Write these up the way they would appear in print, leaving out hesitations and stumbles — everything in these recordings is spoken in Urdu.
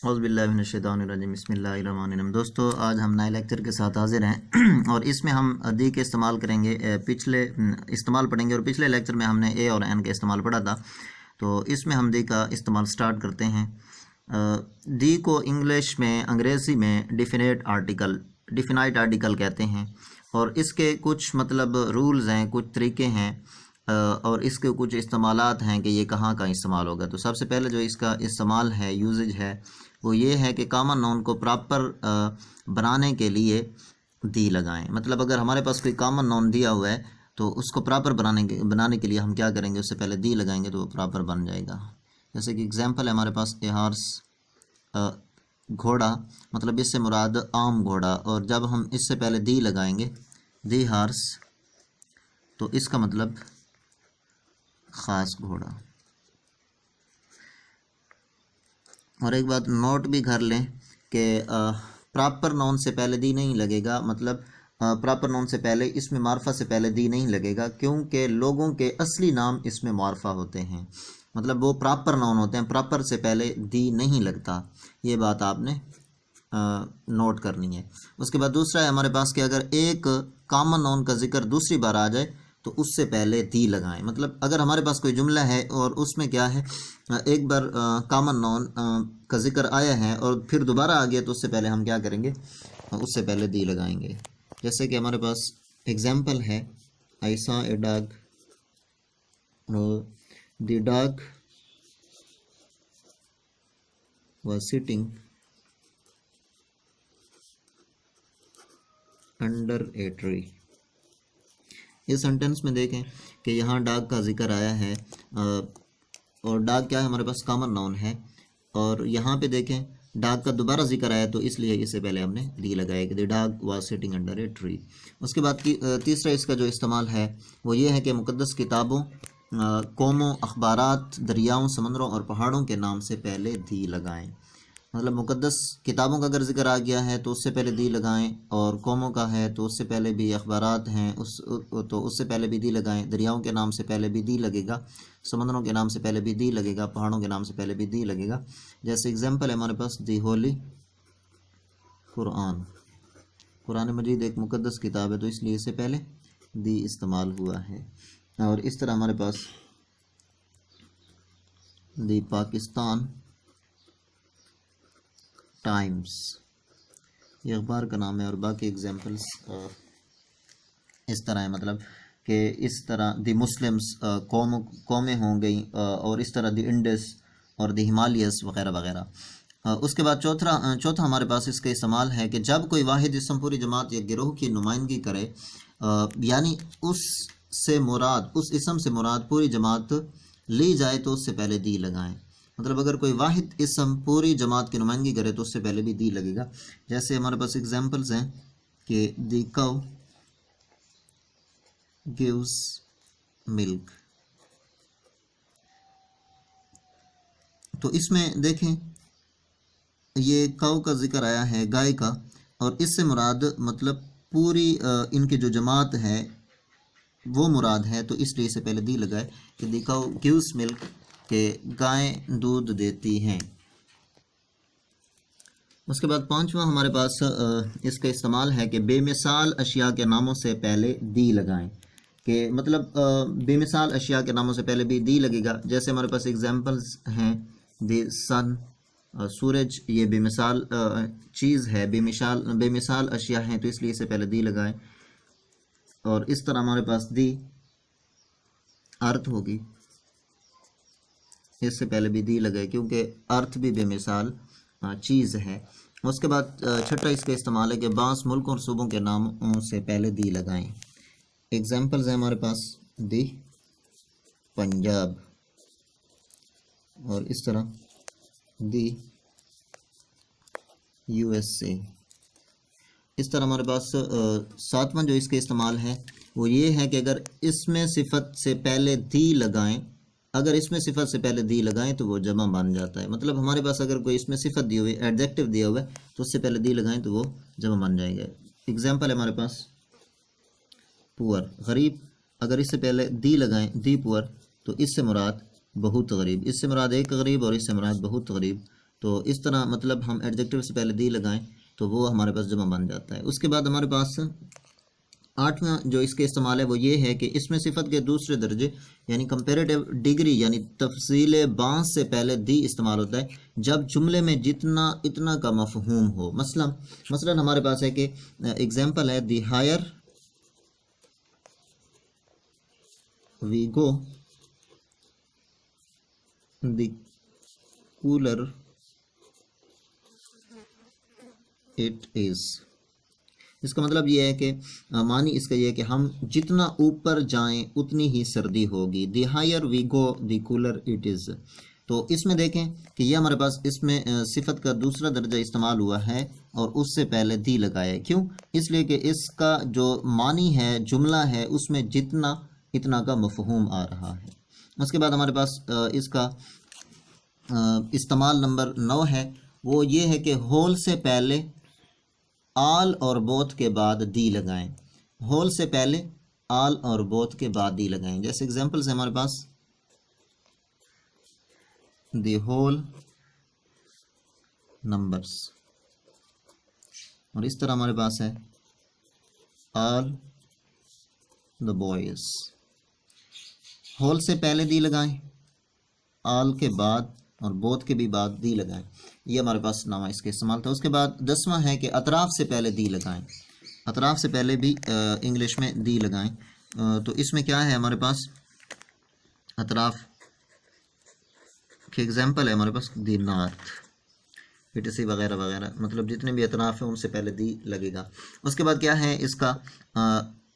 اعوذ باللہ من الشیطان الرجیم، بسم اللہ الرحمن الرحیم۔ دوستو، آج ہم نئے لیکچر کے ساتھ حاضر ہیں اور اس میں ہم دی کے استعمال کریں گے، پچھلے استعمال پڑھیں گے اور پچھلے لیکچر میں ہم نے اے اور این کا استعمال پڑھا تھا، تو اس میں ہم دی کا استعمال سٹارٹ کرتے ہیں۔ دی کو انگلش میں، انگریزی میں ڈیفینائٹ آرٹیکل کہتے ہیں، اور اس کے کچھ رولز ہیں، کچھ طریقے ہیں، اور اس کے کچھ استعمالات ہیں کہ یہ کہاں کا استعمال ہوگا۔ تو سب سے پہلے جو اس کا استعمال ہے، یوزج ہے، وہ یہ ہے کہ کامن نون کو پراپر بنانے کے لیے دی لگائیں۔ اگر ہمارے پاس کوئی کامن نون دیا ہوا ہے تو اس کو پراپر بنانے کے لیے ہم کیا کریں گے، اس سے پہلے دی لگائیں گے تو وہ پراپر بن جائے گا۔ جیسے کہ اگزامپل ہے ہمارے پاس اے ہارس، گھوڑا، اس سے مراد عام گھوڑا، اور جب ہم اس سے پہلے دی لگائیں گے، دی ہارس، تو اس کا مطلب خاص گھوڑا۔ اور ایک بات نوٹ بھی کر لیں کہ پراپر نون سے پہلے دی نہیں لگے گا، پراپر نون سے پہلے اس میں معرفہ سے پہلے دی نہیں لگے گا، کیونکہ لوگوں کے اصلی نام اس میں معرفہ ہوتے ہیں، وہ پراپر نون ہوتے ہیں، پراپر سے پہلے دی نہیں لگتا۔ یہ بات آپ نے نوٹ کرنی ہے۔ اس کے بعد دوسرا ہے ہمارے پاس کہ اگر ایک کامن نون کا ذکر دوسری بار آ جائے تو اس سے پہلے دی لگائیں۔ اگر ہمارے پاس کوئی جملہ ہے اور اس میں کیا ہے، ایک بار کامن نون کا ذکر آیا ہے اور پھر دوبارہ آ گیا، تو اس سے پہلے ہم کیا کریں گے، اس سے پہلے دی لگائیں گے۔ جیسے کہ ہمارے پاس ایگزامپل ہے، I saw a dog، the dog was sitting under a tree۔ Us sentence میں دیکھیں کہ یہاں ڈاگ کا ذکر آیا ہے، اور ڈاگ کیا ہے، ہمارے پاس کامن نون ہے، اور یہاں پہ دیکھیں ڈاگ کا دوبارہ ذکر آیا، تو اس لیے اس سے پہلے ہم نے دی لگایا کہ the dog was sitting under a tree. اس کے بعد تیسرا اس کا جو استعمال ہے وہ یہ ہے کہ مقدس کتابوں، قوموں، اخبارات، دریاؤں، سمندروں اور پہاڑوں کے نام سے پہلے دی لگائیں۔ مقدس کتابوں کا اگر ذکر آ گیا ہے تو اس سے پہلے دی لگائیں، اور قوموں کا ہے تو اس سے پہلے بھی، اخبارات ہیں تو اس سے پہلے بھی دی لگائیں، دریاؤں کے نام سے پہلے بھی دی لگے گا، سمندروں کے نام سے پہلے بھی دی لگے گا، پہاڑوں کے نام سے پہلے بھی دی لگے گا۔ جیسے اگزامپل ہے ہمارے پاس دی ہولی قرآن، قرآن مجید ایک مقدس کتاب ہے، تو اس لیے اس سے پہلے دی استعمال ہوا ہے۔ اور اس طرح ہمارے پاس دی پاکستان ٹائمز، یہ اخبار کا نام ہے، اور باقی ایگزامپلس اس طرح ہے، کہ اس طرح دی مسلمز قومیں ہوں گئیں، اور اس طرح دی انڈس اور دی ہمالیس وغیرہ وغیرہ۔ اس کے بعد چوتھا ہمارے پاس اس کا استعمال ہے کہ جب کوئی واحد اسم پوری جماعت یا گروہ کی نمائندگی کرے، یعنی اس اسم سے مراد پوری جماعت لی جائے تو اس سے پہلے دی لگائیں۔ اگر کوئی واحد اسم پوری جماعت کی نمائندگی کرے تو اس سے پہلے بھی دی لگے گا۔ جیسے ہمارے پاس ایگزامپلز ہیں کہ دی کاؤ gives milk، تو اس میں دیکھیں یہ کاؤ کا ذکر آیا ہے، گائے کا، اور اس سے مراد پوری ان کی جو جماعت ہے وہ مراد ہے، تو اس لیے اس سے پہلے دی لگائے کہ دی کاؤ gives milk، کہ گائیں دودھ دیتی ہیں۔ اس کے بعد پانچواں ہمارے پاس اس کا استعمال ہے کہ بے مثال اشیاء کے ناموں سے پہلے دی لگائیں، کہ بے مثال اشیاء کے ناموں سے پہلے بھی دی لگے گا۔ جیسے ہمارے پاس ایگزامپلز ہیں دی سن، سورج، یہ بے مثال چیز ہے، بے مثال اشیاء ہیں، تو اس لیے اس سے پہلے دی لگائیں۔ اور اس طرح ہمارے پاس دی ارتھ ہوگی، اس سے پہلے بھی دی لگائے، کیونکہ ارتھ بھی بے مثال چیز ہے۔ اس کے بعد چھٹا اس کا استعمال ہے کہ بعض ملکوں اور صوبوں کے ناموں سے پہلے دی لگائیں۔ ایگزامپلز ہیں ہمارے پاس دی پنجاب، اور اس طرح دی USA۔ اس طرح ہمارے پاس ساتواں جو اس کے استعمال ہے وہ یہ ہے کہ اگر اس میں صفت سے پہلے دی لگائیں، اگر اس میں صفت سے پہلے دی لگائیں تو وہ جمع بن جاتا ہے۔ ہمارے پاس اگر کوئی اس میں صفت دی ہوئی، ایڈجیکٹو دیا ہوا ہے، تو اس سے پہلے دی لگائیں تو وہ جمع بن جائے گا۔ ایگزامپل ہے ہمارے پاس پور، غریب، اگر اس سے پہلے دی لگائیں، دی پور، تو اس سے مراد بہت غریب، اس سے مراد ایک غریب اور اس سے مراد بہت غریب، تو اس طرح مطلب ہم ایڈجیکٹو سے پہلے دی لگائیں تو وہ ہمارے پاس جمع بن جاتا ہے۔ اس کے بعد ہمارے پاس 8واں جو اس کے استعمال ہے وہ یہ ہے کہ اس میں صفت کے دوسرے درجے یعنی کمپیریٹیو ڈگری یعنی تفصیل بعض سے پہلے دی استعمال ہوتا ہے جب جملے میں جتنا اتنا کا مفہوم ہو۔ مثلا ہمارے پاس ہے کہ ایگزامپل ہے the higher we go the cooler it is. اس کا مطلب یہ ہے کہ معنی اس کا یہ ہے کہ ہم جتنا اوپر جائیں اتنی ہی سردی ہوگی۔ The higher we go the cooler it is. تو اس میں دیکھیں کہ یہ ہمارے پاس اس میں صفت کا دوسرا درجہ استعمال ہوا ہے اور اس سے پہلے دی لگایا ہے۔ کیوں؟ اس لیے کہ اس کا جو معنی ہے جملہ ہے اس میں جتنا اتنا کا مفہوم آ رہا ہے۔ اس کے بعد ہمارے پاس اس کا استعمال نمبر 9 ہے، وہ یہ ہے کہ ہول سے پہلے آل اور بوتھ کے بعد دی لگائیں۔ ہول سے پہلے آل اور بوتھ کے بعد دی لگائیں۔ جیسے ایگزامپل سے ہمارے پاس دی ہول نمبرس، اور اس طرح ہمارے پاس ہے آل دا بوائز۔ ہول سے پہلے دی لگائیں، آل کے بعد اور بوتھ کے بھی بعد دی لگائیں۔ یہ ہمارے پاس 9واں اس کے استعمال تھا۔ اس کے بعد 10واں ہے کہ اطراف سے پہلے دی لگائیں۔ اطراف سے پہلے بھی انگلش میں دی لگائیں۔ تو اس میں کیا ہے ہمارے پاس اطراف کے ایگزامپل ہے ہمارے پاس دی نارتھ، PTC وغیرہ وغیرہ، مطلب جتنے بھی اطراف ہیں ان سے پہلے دی لگے گا۔ اس کے بعد کیا ہے اس کا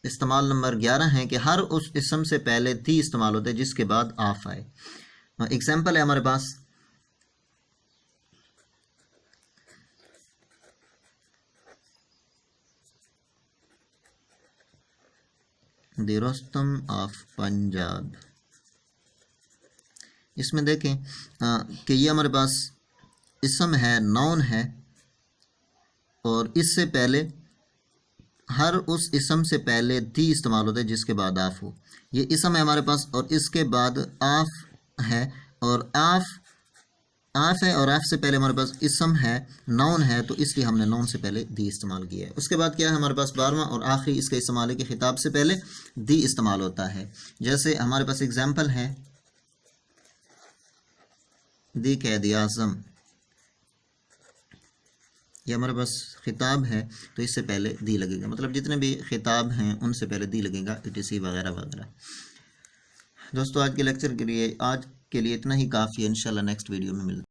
استعمال نمبر 11 ہے کہ ہر اس اسم سے پہلے دی استعمال ہوتا ہے جس کے بعد آف آئے۔ ایگزامپل ہے ہمارے پاس دی رستم آف پنجاب۔ اس میں دیکھیں کہ یہ ہمارے پاس اسم ہے، نون ہے، اور اس سے پہلے ہر اس اسم سے پہلے دی استعمال ہوتا ہے جس کے بعد آف ہو۔ یہ اسم ہے ہمارے پاس اور اس کے بعد آف ہے، اور آف ہے اور آف سے پہلے ہمارے پاس اسم ہے، نون ہے، تو اس لیے ہم نے نون سے پہلے دی استعمال کیا ہے۔ اس کے بعد کیا ہے ہمارے پاس 12واں اور آخری اس کا استعمال ہے کہ خطاب سے پہلے دی استعمال ہوتا ہے۔ جیسے ہمارے پاس ایگزامپل ہے دی قائد اعظم، یہ ہمارے پاس خطاب ہے تو اس سے پہلے دی لگے گا، مطلب جتنے بھی خطاب ہیں ان سے پہلے دی لگے گا، ETC وغیرہ وغیرہ۔ دوستو آج کے لیکچر کے لیے اتنا ہی کافی ہے، انشاءاللہ نیکسٹ ویڈیو میں ملتے ہیں۔